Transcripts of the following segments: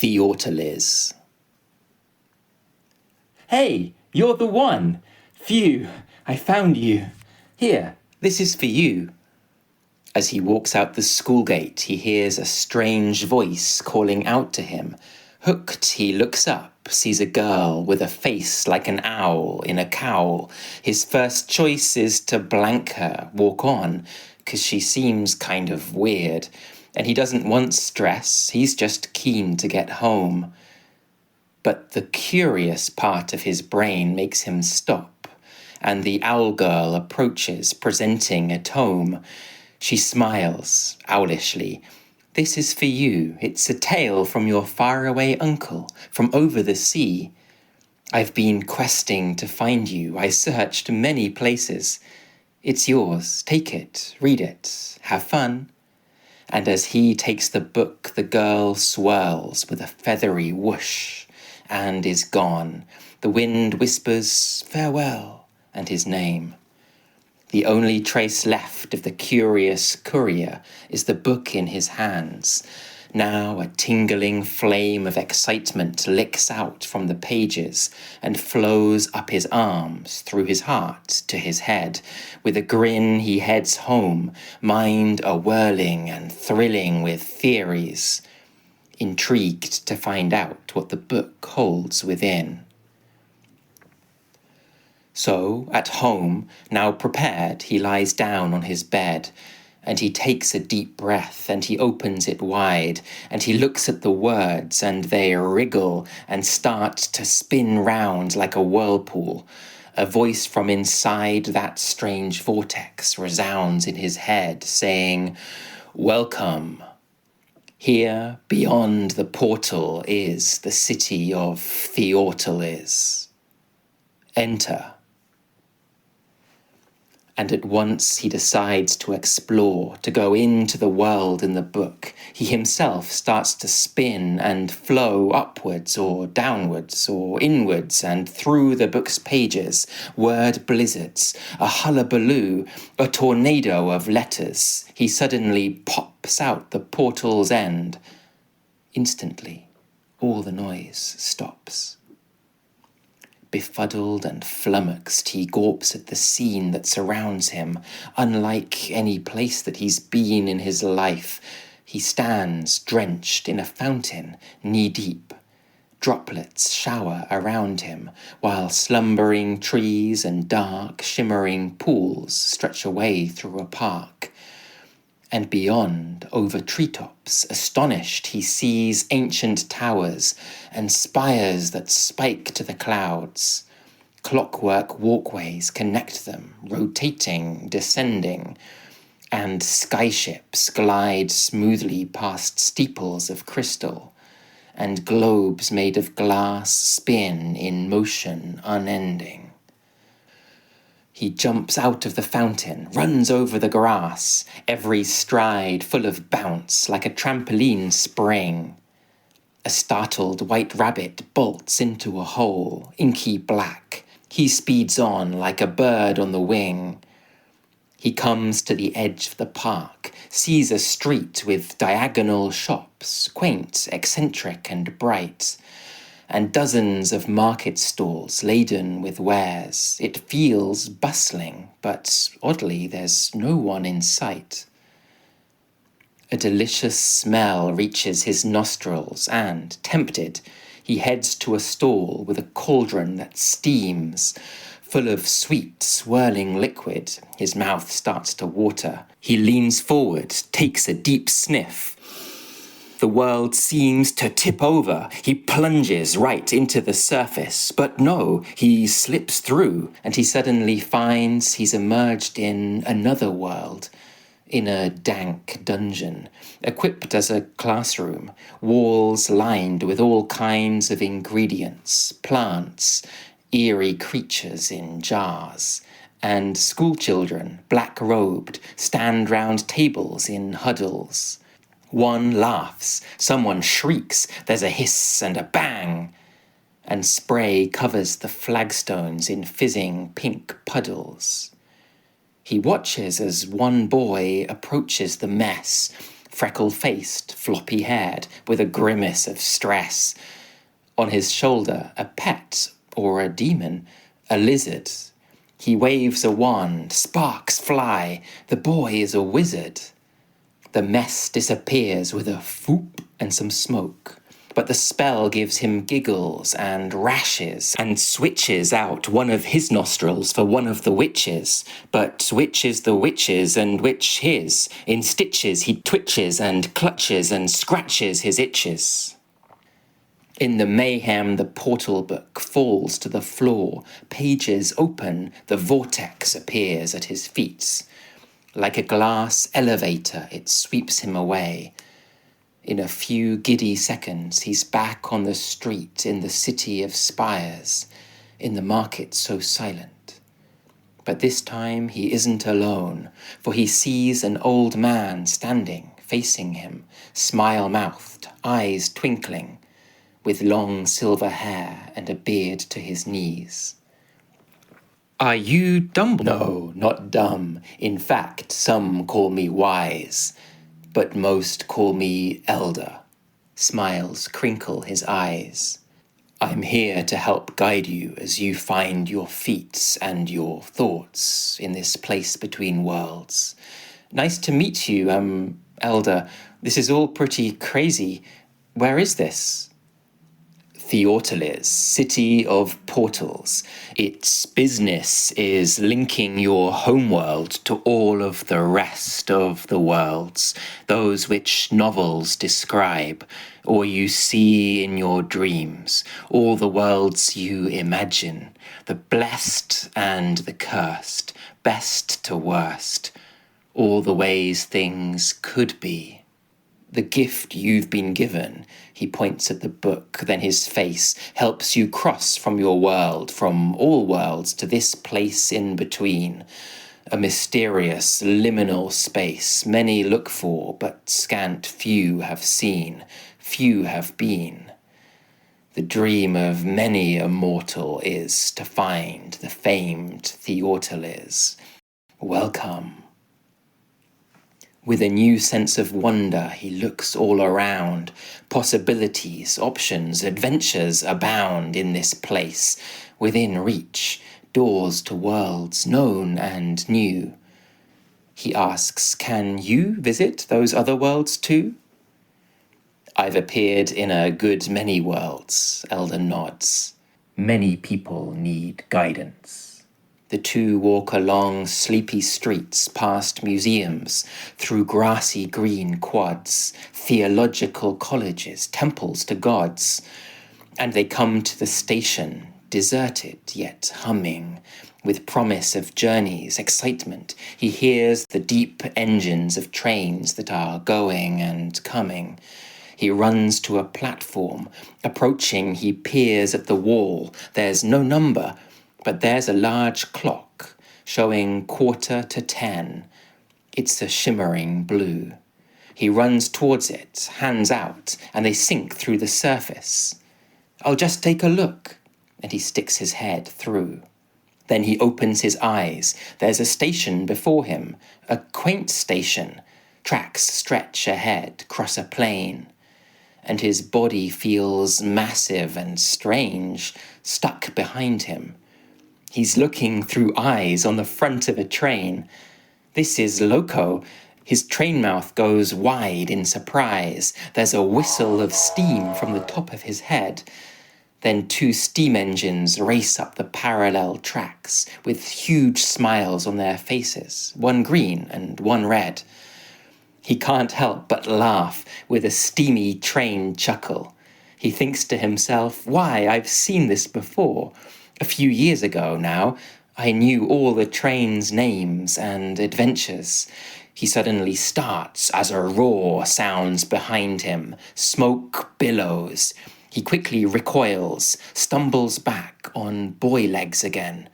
Theortaliz. Hey, you're the one! Phew, I found you. Here, this is for you. As he walks out the school gate, he hears a strange voice calling out to him. Hooked, he looks up, sees a girl with a face like an owl in a cowl. His first choice is to blank her, walk on, 'cause she seems kind of weird. And he doesn't want stress, he's just keen to get home. But the curious part of his brain makes him stop, and the owl girl approaches, presenting a tome. She smiles, owlishly. This is for you. It's a tale from your faraway uncle, from over the sea. I've been questing to find you. I searched many places. It's yours. Take it, read it, have fun. And as he takes the book, the girl swirls with a feathery whoosh and is gone. The wind whispers farewell and his name. The only trace left of the curious courier is the book in his hands. Now a tingling flame of excitement licks out from the pages and flows up his arms, through his heart to his head. With a grin he heads home, mind a-whirling and thrilling with theories, intrigued to find out what the book holds within. So, at home, now prepared, he lies down on his bed, and he takes a deep breath, and he opens it wide, and he looks at the words, and they wriggle and start to spin round like a whirlpool. A voice from inside that strange vortex resounds in his head, saying, "Welcome. Here, beyond the portal, is the city of Theortaliz. Enter." And at once he decides to explore, to go into the world in the book. He himself starts to spin and flow upwards or downwards or inwards and through the book's pages, word blizzards, a hullabaloo, a tornado of letters. He suddenly pops out the portal's end. Instantly, all the noise stops. Befuddled and flummoxed, he gawps at the scene that surrounds him. Unlike any place that he's been in his life, he stands drenched in a fountain, knee-deep. Droplets shower around him, while slumbering trees and dark, shimmering pools stretch away through a park. And beyond, over treetops, astonished, he sees ancient towers and spires that spike to the clouds. Clockwork walkways connect them, rotating, descending, and skyships glide smoothly past steeples of crystal, and globes made of glass spin in motion unending. He jumps out of the fountain, runs over the grass, every stride full of bounce like a trampoline spring. A startled white rabbit bolts into a hole, inky black. He speeds on like a bird on the wing. He comes to the edge of the park, sees a street with diagonal shops, quaint, eccentric and bright, and dozens of market stalls laden with wares. It feels bustling, but oddly there's no one in sight. A delicious smell reaches his nostrils and, tempted, he heads to a stall with a cauldron that steams, full of sweet, swirling liquid. His mouth starts to water. He leans forward, takes a deep sniff. The world seems to tip over. He plunges right into the surface, but no, he slips through, and he suddenly finds he's emerged in another world, in a dank dungeon, equipped as a classroom, walls lined with all kinds of ingredients, plants, eerie creatures in jars, and schoolchildren, black-robed, stand round tables in huddles. One laughs, someone shrieks, there's a hiss and a bang, and spray covers the flagstones in fizzing pink puddles. He watches as one boy approaches the mess, freckle-faced, floppy-haired, with a grimace of stress. On his shoulder, a pet, or a demon, a lizard. He waves a wand, sparks fly, the boy is a wizard. The mess disappears with a foop and some smoke, but the spell gives him giggles and rashes and switches out one of his nostrils for one of the witches. But which is the witch's and which his? In stitches he twitches and clutches and scratches his itches. In the mayhem, the portal book falls to the floor. Pages open, the vortex appears at his feet. Like a glass elevator, it sweeps him away. In a few giddy seconds, he's back on the street in the city of spires, in the market so silent. But this time he isn't alone, for he sees an old man standing, facing him, smile-mouthed, eyes twinkling, with long silver hair and a beard to his knees. "Are you Dumbledore?" "No, not dumb. In fact, some call me wise, but most call me elder." Smiles crinkle his eyes. "I'm here to help guide you as you find your feet and your thoughts in this place between worlds." "Nice to meet you, Elder. This is all pretty crazy. Where is this?" "Theortaliz, City of Portals. Its business is linking your homeworld to all of the rest of the worlds, those which novels describe, or you see in your dreams, all the worlds you imagine, the blessed and the cursed, best to worst, all the ways things could be. The gift you've been given," he points at the book, then his face, "helps you cross from your world, from all worlds, to this place in between. A mysterious, liminal space many look for, but scant few have seen, few have been. The dream of many a mortal is to find the famed Theortaliz. Welcome." With a new sense of wonder, he looks all around. Possibilities, options, adventures abound in this place. Within reach, doors to worlds known and new. He asks, "Can you visit those other worlds too?" "I've appeared in a good many worlds," Elder nods. "Many people need guidance." The two walk along sleepy streets, past museums, through grassy green quads, theological colleges, temples to gods. And they come to the station, deserted yet humming, with promise of journeys, excitement. He hears the deep engines of trains that are going and coming. He runs to a platform. Approaching, he peers at the wall. There's no number, but there's a large clock showing 10:15. It's a shimmering blue. He runs towards it, hands out, and they sink through the surface. "I'll just take a look," and he sticks his head through. Then he opens his eyes. There's a station before him, a quaint station. Tracks stretch ahead, cross a plain. And his body feels massive and strange, stuck behind him. He's looking through eyes on the front of a train. This is loco. His train mouth goes wide in surprise. There's a whistle of steam from the top of his head. Then two steam engines race up the parallel tracks with huge smiles on their faces, one green and one red. He can't help but laugh with a steamy train chuckle. He thinks to himself, "Why, I've seen this before. A few years ago now, I knew all the train's names and adventures." He suddenly starts as a roar sounds behind him. Smoke billows. He quickly recoils, stumbles back on boy legs again.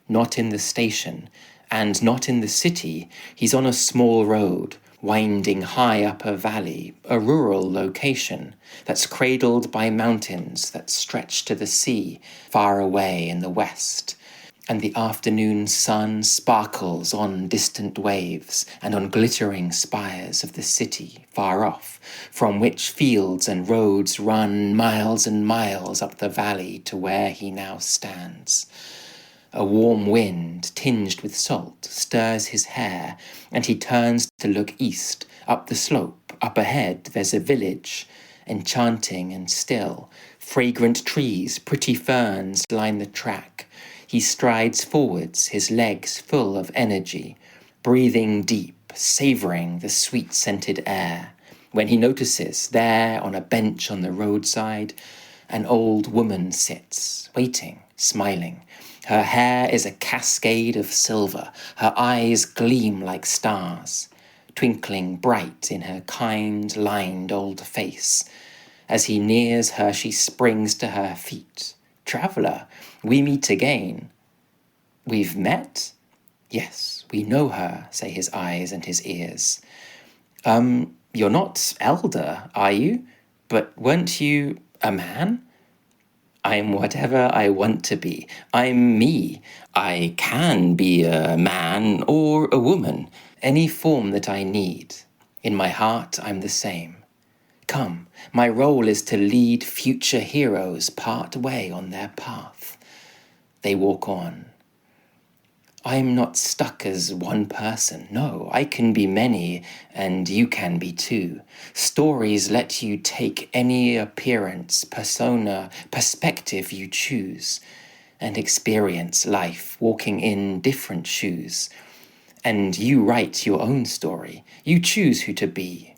Not in the station, and not in the city. He's on a small road, winding high up a valley, a rural location that's cradled by mountains that stretch to the sea, far away in the west. and the afternoon sun sparkles on distant waves and on glittering spires of the city far off, from which fields and roads run miles and miles up the valley to where he now stands. A warm wind, tinged with salt, stirs his hair, and he turns to look east, up the slope. Up ahead there's a village, enchanting and still. Fragrant trees, pretty ferns line the track. He strides forwards, his legs full of energy, breathing deep, savouring the sweet-scented air, when he notices there on a bench on the roadside, an old woman sits, waiting, smiling. Her hair is a cascade of silver, her eyes gleam like stars, twinkling bright in her kind, lined old face. As he nears her, she springs to her feet. "Traveller, we meet again." "We've met?" "Yes, we know her," say his eyes and his ears. You're not elder, are you? But weren't you a man?" "I'm whatever I want to be. I'm me. I can be a man or a woman, any form that I need. In my heart, I'm the same. Come, my role is to lead future heroes part way on their path." They walk on. "I'm not stuck as one person. No, I can be many, and you can be too. Stories let you take any appearance, persona, perspective you choose, and experience life walking in different shoes. And you write your own story. You choose who to be,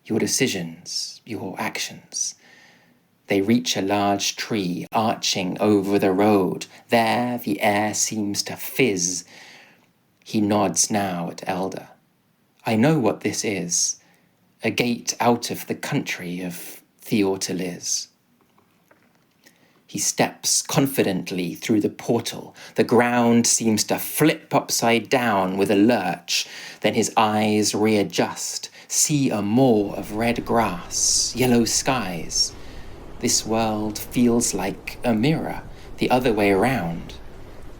your decisions, your actions." They reach a large tree arching over the road. There the air seems to fizz. He nods now at Elder. "I know what this is. A gate out of the country of Theortaliz." He steps confidently through the portal. The ground seems to flip upside down with a lurch. Then his eyes readjust, see a moor of red grass, yellow skies. This world feels like a mirror, the other way around.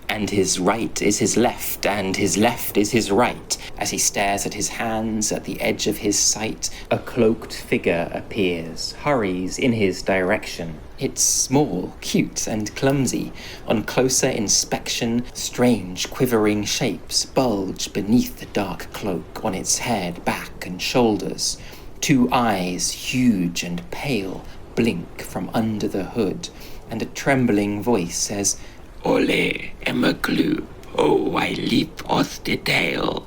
And his right is his left, and his left is his right. As he stares at his hands, at the edge of his sight, a cloaked figure appears, hurries in his direction. It's small, cute, and clumsy. On closer inspection, strange, quivering shapes bulge beneath the dark cloak on its head, back, and shoulders. 2 eyes, huge and pale, blink from under the hood, and a trembling voice says, "Ole, Emma Clue, oh, I leap off the tail."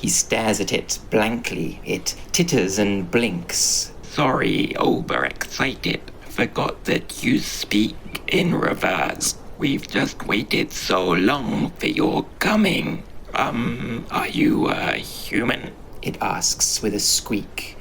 He stares at it blankly. It titters and blinks. "Sorry, overexcited. Forgot that you speak in reverse. We've just waited so long for your coming. Are you a human?" It asks with a squeak.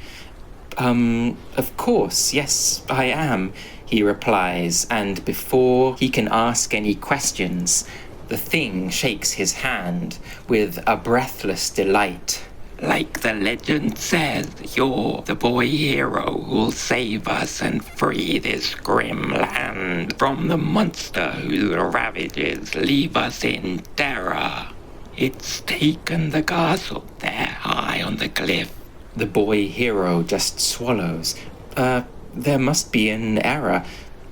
Of course, yes, I am," he replies, and before he can ask any questions, the thing shakes his hand with a breathless delight. "Like the legend says, you're the boy hero who'll save us and free this grim land from the monster whose ravages leave us in terror. It's taken the castle there high on the cliff." The boy hero just swallows. There must be an error.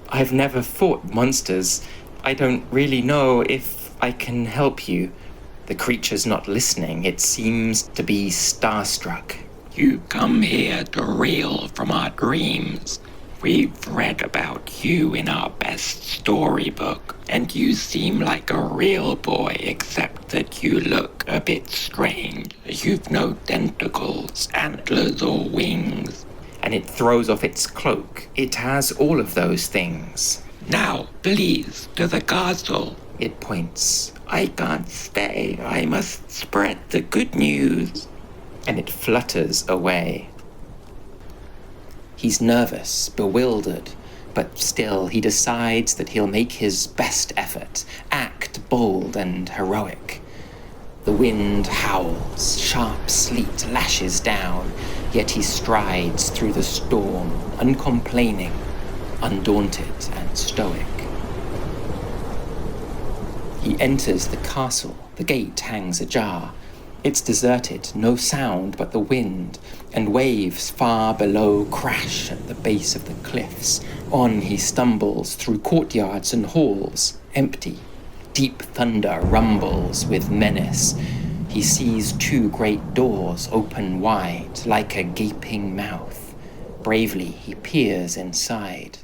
I've never fought monsters. I don't really know if I can help you." The creature's not listening. It seems to be starstruck. "You come here to reel from our dreams. We've read about you in our best storybook, and you seem like a real boy, except that you look a bit strange. You've no tentacles, antlers, or wings." And it throws off its cloak. It has all of those things. "Now, please, to the castle." It points. "I can't stay. I must spread the good news." And it flutters away. He's nervous, bewildered, but still he decides that he'll make his best effort, act bold and heroic. The wind howls, sharp sleet lashes down, yet he strides through the storm, uncomplaining, undaunted and stoic. He enters the castle. The gate hangs ajar. It's deserted, no sound but the wind, and waves far below crash at the base of the cliffs. On he stumbles through courtyards and halls, empty. Deep thunder rumbles with menace. He sees 2 great doors open wide, like a gaping mouth. Bravely he peers inside.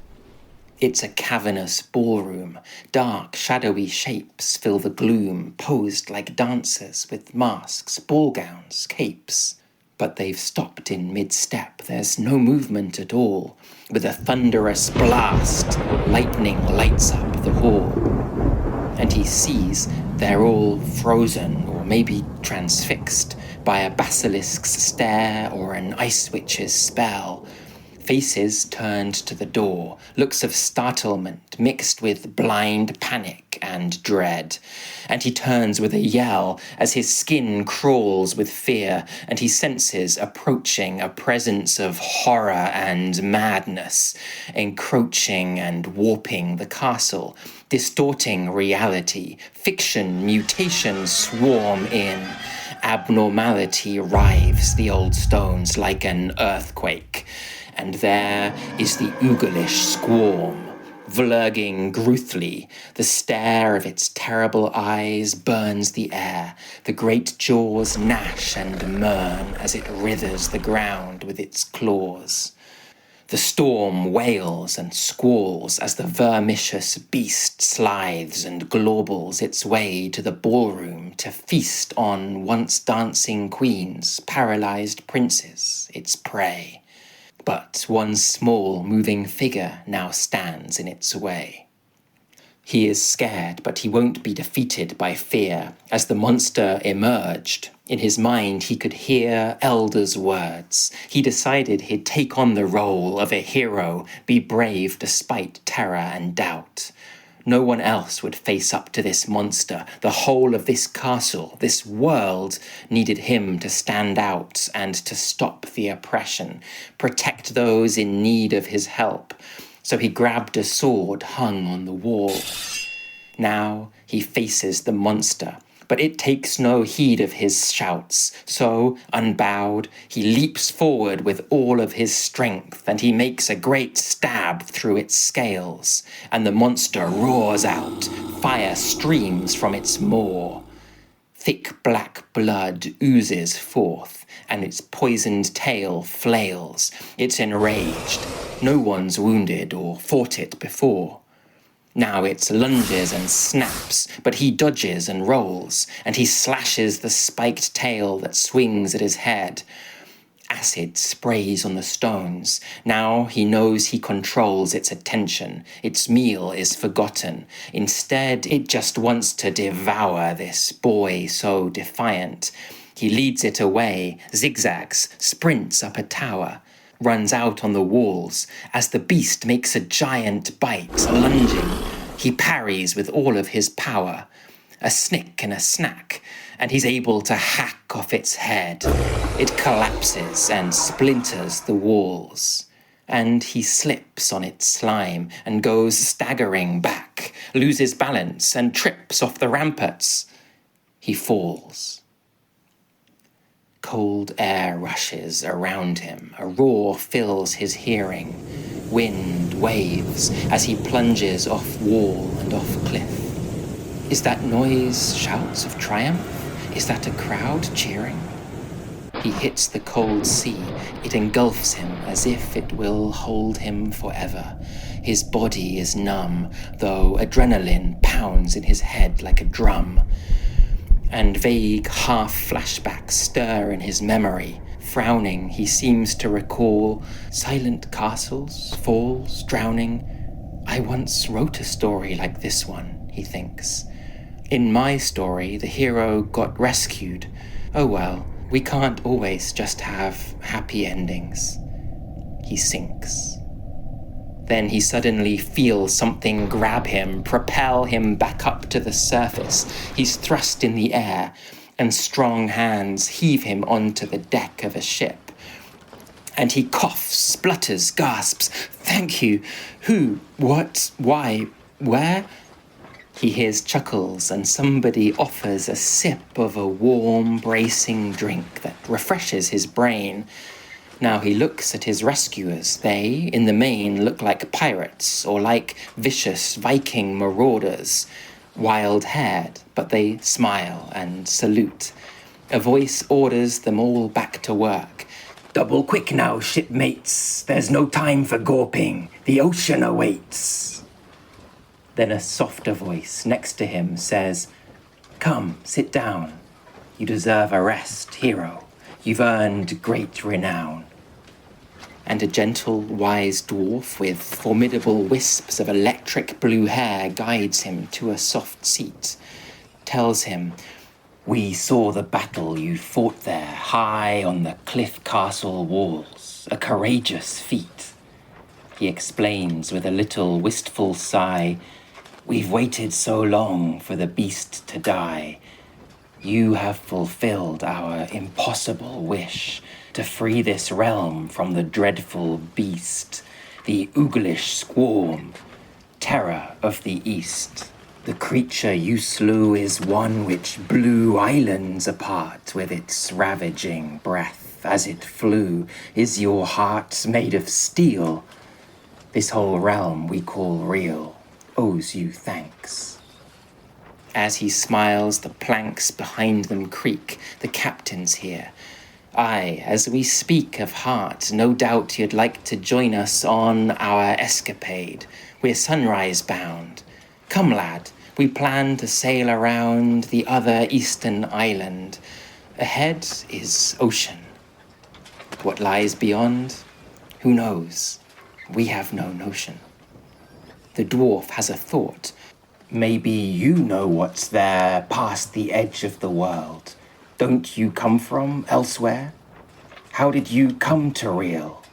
It's a cavernous ballroom. Dark, shadowy shapes fill the gloom, posed like dancers with masks, ball gowns, capes. But they've stopped in mid-step. There's no movement at all. With a thunderous blast, lightning lights up the hall. And he sees they're all frozen, or maybe transfixed, by a basilisk's stare or an ice witch's spell. Faces turned to the door, looks of startlement mixed with blind panic and dread. And he turns with a yell as his skin crawls with fear, and he senses approaching a presence of horror and madness, encroaching and warping the castle, distorting reality. Fiction, mutation swarm in. Abnormality rives the old stones like an earthquake. And there is the oogleish squarm, vlurging gruthly. The stare of its terrible eyes burns the air. The great jaws gnash and mourn as it withers the ground with its claws. The storm wails and squalls as the vermicious beast slithes and glaubles its way to the ballroom to feast on once dancing queens, paralyzed princes, its prey. But one small moving figure now stands in its way. He is scared, but he won't be defeated by fear. As the monster emerged, in his mind he could hear elders' words. He decided he'd take on the role of a hero, be brave despite terror and doubt. No one else would face up to this monster. The whole of this castle, this world, needed him to stand out and to stop the oppression, protect those in need of his help. So he grabbed a sword hung on the wall. Now he faces the monster, but it takes no heed of his shouts. So, unbowed, he leaps forward with all of his strength, and he makes a great stab through its scales, and the monster roars out. Fire streams from its maw. Thick black blood oozes forth, and its poisoned tail flails. It's enraged. No one's wounded or fought it before. Now it lunges and snaps, but he dodges and rolls, and he slashes the spiked tail that swings at his head. Acid sprays on the stones. Now he knows he controls its attention. Its meal is forgotten. Instead, it just wants to devour this boy so defiant. He leads it away, zigzags, sprints up a tower, runs out on the walls. As the beast makes a giant bite, lunging, he parries with all of his power. A snick and a snack, and he's able to hack off its head. It collapses and splinters the walls. And he slips on its slime and goes staggering back, loses balance and trips off the ramparts. He falls. Cold air rushes around him. A roar fills his hearing. Wind waves as he plunges off wall and off cliff. Is that noise shouts of triumph? Is that a crowd cheering? He hits the cold sea. It engulfs him as if it will hold him forever. His body is numb, though adrenaline pounds in his head like a drum. And vague half-flashbacks stir in his memory. Frowning, he seems to recall silent castles, falls, drowning. I once wrote a story like this one, he thinks. In my story, the hero got rescued. Oh well, we can't always just have happy endings. He sinks. Then he suddenly feels something grab him, propel him back up to the surface. He's thrust in the air, and strong hands heave him onto the deck of a ship. And he coughs, splutters, gasps, "Thank you. Who? What? Why? Where?" He hears chuckles and somebody offers a sip of a warm, bracing drink that refreshes his brain. Now he looks at his rescuers. They, in the main, look like pirates or like vicious Viking marauders, wild-haired, but they smile and salute. A voice orders them all back to work. "Double quick now, shipmates. There's no time for gawping. The ocean awaits." Then a softer voice next to him says, "Come, sit down. You deserve a rest, hero. You've earned great renown." And a gentle, wise dwarf with formidable wisps of electric blue hair guides him to a soft seat, tells him, "We saw the battle you fought there, high on the cliff castle walls, a courageous feat." He explains with a little wistful sigh, "We've waited so long for the beast to die. You have fulfilled our impossible wish to free this realm from the dreadful beast, the Ooglish squarm, terror of the east. The creature you slew is one which blew islands apart with its ravaging breath as it flew. Is your heart made of steel? This whole realm we call real owes you thanks." As he smiles, the planks behind them creak. The captain's here. Aye, as we speak of heart, no doubt you'd like to join us on our escapade. We're sunrise bound. Come, lad, we plan to sail around the other eastern island. Ahead is ocean. What lies beyond? Who knows? We have no notion. The dwarf has a thought. Maybe you know what's there past the edge of the world. Don't you come from elsewhere? How did you come to Real?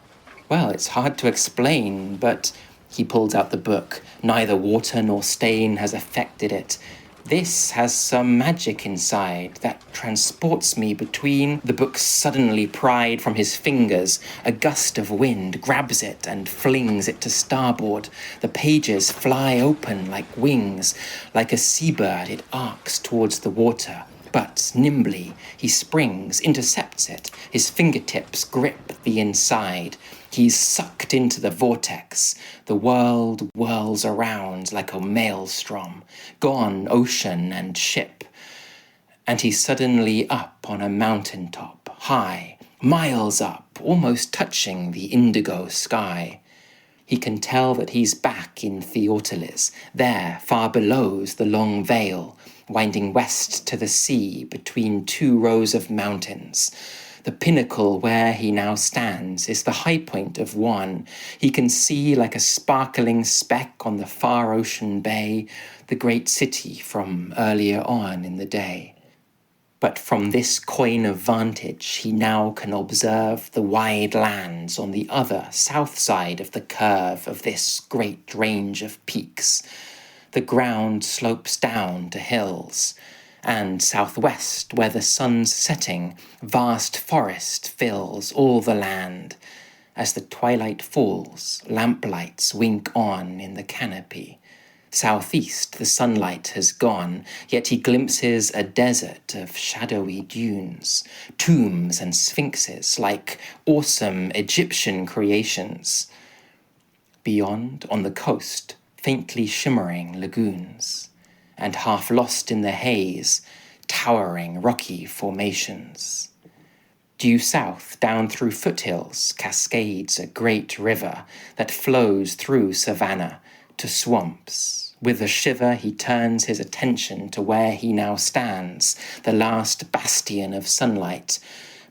Well, it's hard to explain, but he pulls out the book. Neither water nor stain has affected it. This has some magic inside that transports me between. The book suddenly pried from his fingers. A gust of wind grabs it and flings it to starboard. The pages fly open like wings. Like a seabird, it arcs towards the water. But nimbly, he springs, intercepts it. His fingertips grip the inside. He's sucked into the vortex. The world whirls around like a maelstrom. Gone ocean and ship. And he's suddenly up on a mountaintop, high, miles up, almost touching the indigo sky. He can tell that he's back in Theortaliz. There, far below's the long vale, winding west to the sea between two rows of mountains. The pinnacle where he now stands is the high point of one. He can see like a sparkling speck on the far ocean bay, the great city from earlier on in the day. But from this coign of vantage, he now can observe the wide lands on the other south side of the curve of this great range of peaks. The ground slopes down to hills, and southwest, where the sun's setting, vast forest fills all the land. As the twilight falls, lamplights wink on in the canopy. Southeast, the sunlight has gone, yet he glimpses a desert of shadowy dunes, tombs and sphinxes like awesome Egyptian creations. Beyond, on the coast, faintly shimmering lagoons, and half lost in the haze, towering rocky formations. Due south, down through foothills, cascades a great river that flows through savanna to swamps. With a shiver, he turns his attention to where he now stands, the last bastion of sunlight.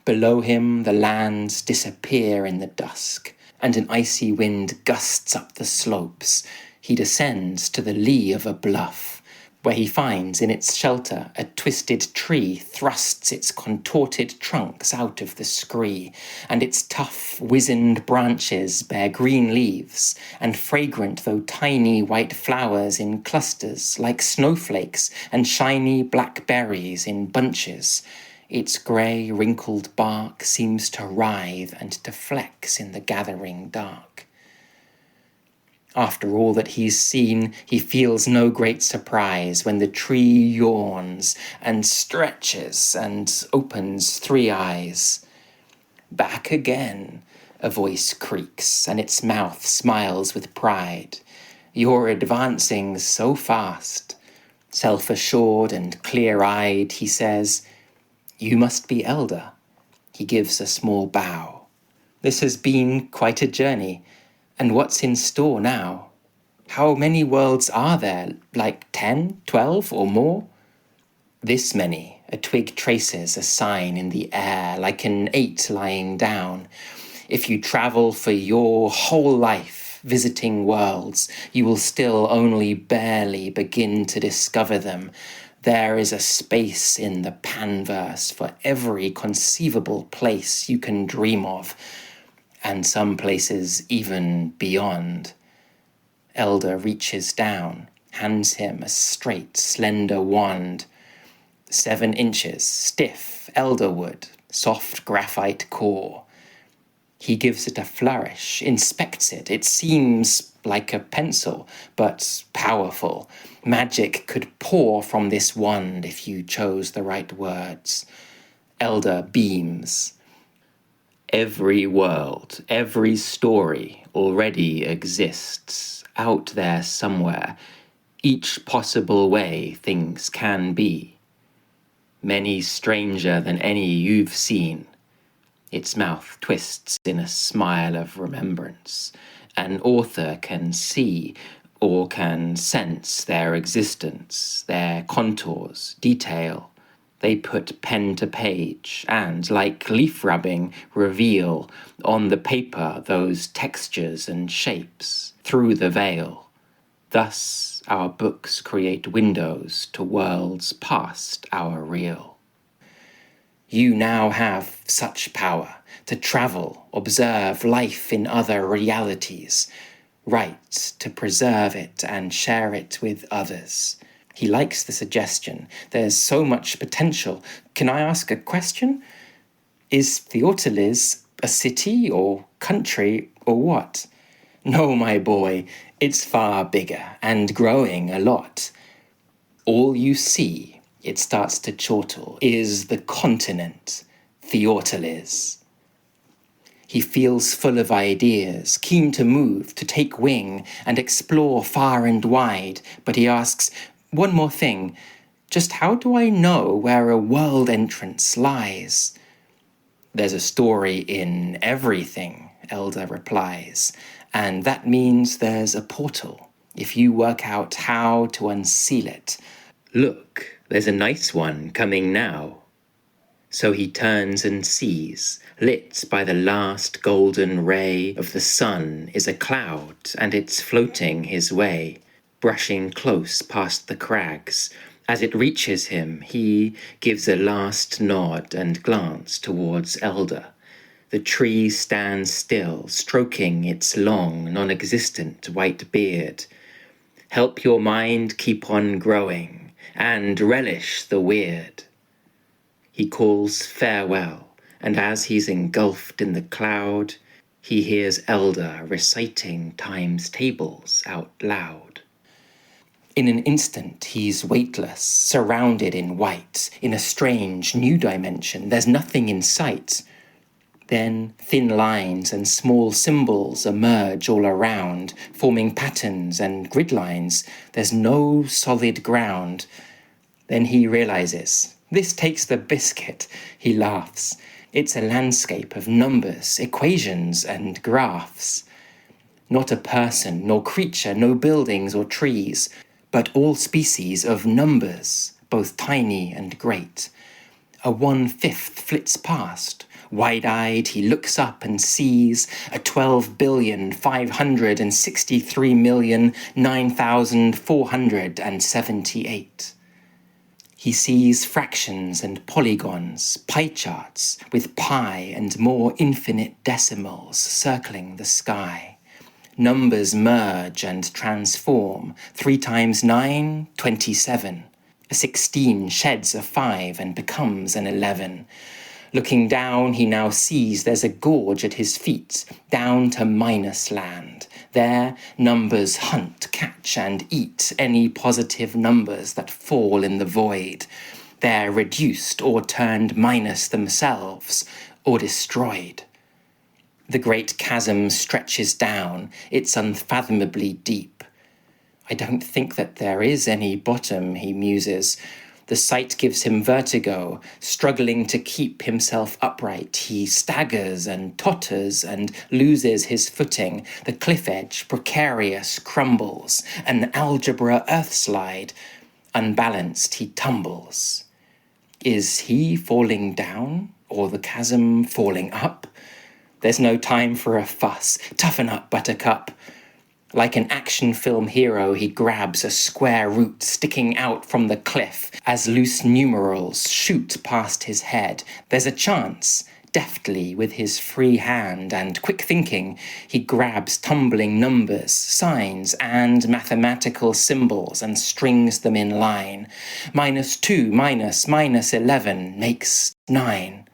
Below him, the lands disappear in the dusk, and an icy wind gusts up the slopes. He descends to the lee of a bluff, where he finds in its shelter a twisted tree thrusts its contorted trunks out of the scree, and its tough, wizened branches bear green leaves, and fragrant though tiny white flowers in clusters like snowflakes, and shiny black berries in bunches. Its grey, wrinkled bark seems to writhe and to flex in the gathering dark. After all that he's seen, he feels no great surprise when the tree yawns and stretches and opens 3 eyes. Back again, a voice creaks, and its mouth smiles with pride. You're advancing so fast. Self-assured and clear-eyed, he says, You must be elder. He gives a small bow. This has been quite a journey. And what's in store now? How many worlds are there? Like 10, 12, or more? This many. A twig traces a sign in the air, like an 8 lying down. If you travel for your whole life, visiting worlds, you will still only barely begin to discover them. There is a space in the Panverse for every conceivable place you can dream of, and some places even beyond. Elder reaches down, hands him a straight, slender wand. 7 inches, stiff elderwood, soft graphite core. He gives it a flourish, inspects it. It seems like a pencil, but powerful. Magic could pour from this wand if you chose the right words. Elder beams. Every world, every story already exists out there somewhere, each possible way things can be. Many stranger than any you've seen. Its mouth twists in a smile of remembrance. An author can see or can sense their existence, their contours, detail. They put pen to page and, like leaf rubbing, reveal on the paper those textures and shapes through the veil. Thus, our books create windows to worlds past our real. You now have such power to travel, observe life in other realities, write to preserve it and share it with others. He likes the suggestion. There's so much potential. Can I ask a question? Is Theortaliz a city or country or what? No, my boy, it's far bigger and growing a lot. All you see, it starts to chortle, is the continent, Theortaliz. He feels full of ideas, keen to move, to take wing and explore far and wide, but he asks, one more thing, just how do I know where a world entrance lies? There's a story in everything, Elder replies, and that means there's a portal, if you work out how to unseal it. Look, there's a nice one coming now. So he turns and sees, lit by the last golden ray of the sun, is a cloud, and it's floating his way, brushing close past the crags. As it reaches him, he gives a last nod and glance towards Elder. The tree stands still, stroking its long, non-existent white beard. Help your mind keep on growing, and relish the weird. He calls farewell, and as he's engulfed in the cloud, he hears Elder reciting times tables out loud. In an instant, he's weightless, surrounded in white, in a strange, new dimension. There's nothing in sight. Then thin lines and small symbols emerge all around, forming patterns and grid lines. There's no solid ground. Then he realizes, this takes the biscuit. He laughs. It's a landscape of numbers, equations, and graphs. Not a person, nor creature, no buildings or trees, but all species of numbers, both tiny and great. A 1/5 flits past. Wide-eyed, he looks up and sees a 12,563,009,478. He sees fractions and polygons, pie charts, with pi and more infinite decimals circling the sky. Numbers merge and transform. 3 times 9, 27. A 16 sheds a 5 and becomes an 11. Looking down, he now sees there's a gorge at his feet, down to Minus Land. There, numbers hunt, catch, and eat any positive numbers that fall in the void. They're reduced or turned minus themselves, or destroyed. The great chasm stretches down, it's unfathomably deep. I don't think that there is any bottom, he muses. The sight gives him vertigo. Struggling to keep himself upright, he staggers and totters and loses his footing. The cliff edge, precarious, crumbles. An algebra earthslide. Unbalanced, he tumbles. Is he falling down, or the chasm falling up? There's no time for a fuss. Toughen up, Buttercup. Like an action film hero, he grabs a square root sticking out from the cliff as loose numerals shoot past his head. There's a chance. Deftly, with his free hand and quick thinking, he grabs tumbling numbers, signs, and mathematical symbols and strings them in line. -2 minus -11 makes 9.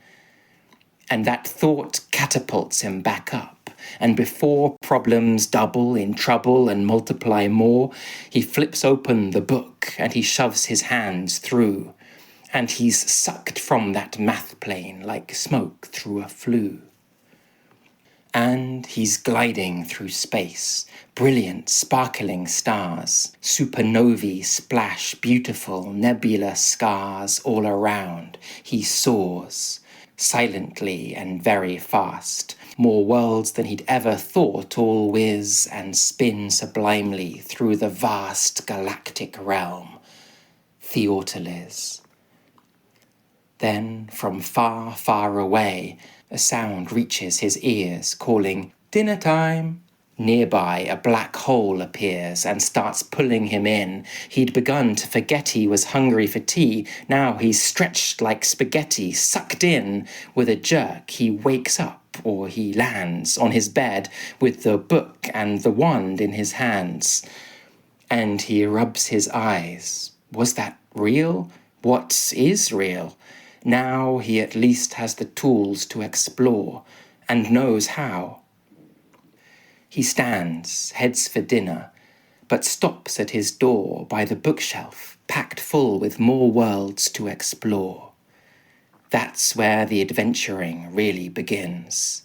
And that thought catapults him back up. And before problems double in trouble and multiply more, he flips open the book and he shoves his hands through. And he's sucked from that math plane like smoke through a flue. And he's gliding through space, brilliant, sparkling stars, supernovae splash beautiful nebula scars all around. He soars, silently and very fast, more worlds than he'd ever thought all whiz and spin sublimely through the vast galactic realm. Theortaliz. Then, from far, far away, a sound reaches his ears, calling, "Dinner time!" Nearby, a black hole appears and starts pulling him in. He'd begun to forget he was hungry for tea. Now he's stretched like spaghetti, sucked in. With a jerk, he wakes up, or he lands, on his bed with the book and the wand in his hands. And he rubs his eyes. Was that real? What is real? Now he at least has the tools to explore, and knows how. He stands, heads for dinner, but stops at his door by the bookshelf, packed full with more worlds to explore. That's where the adventuring really begins.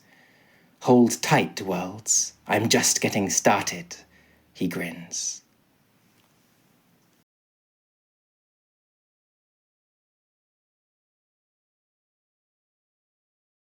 Hold tight, worlds. I'm just getting started, he grins.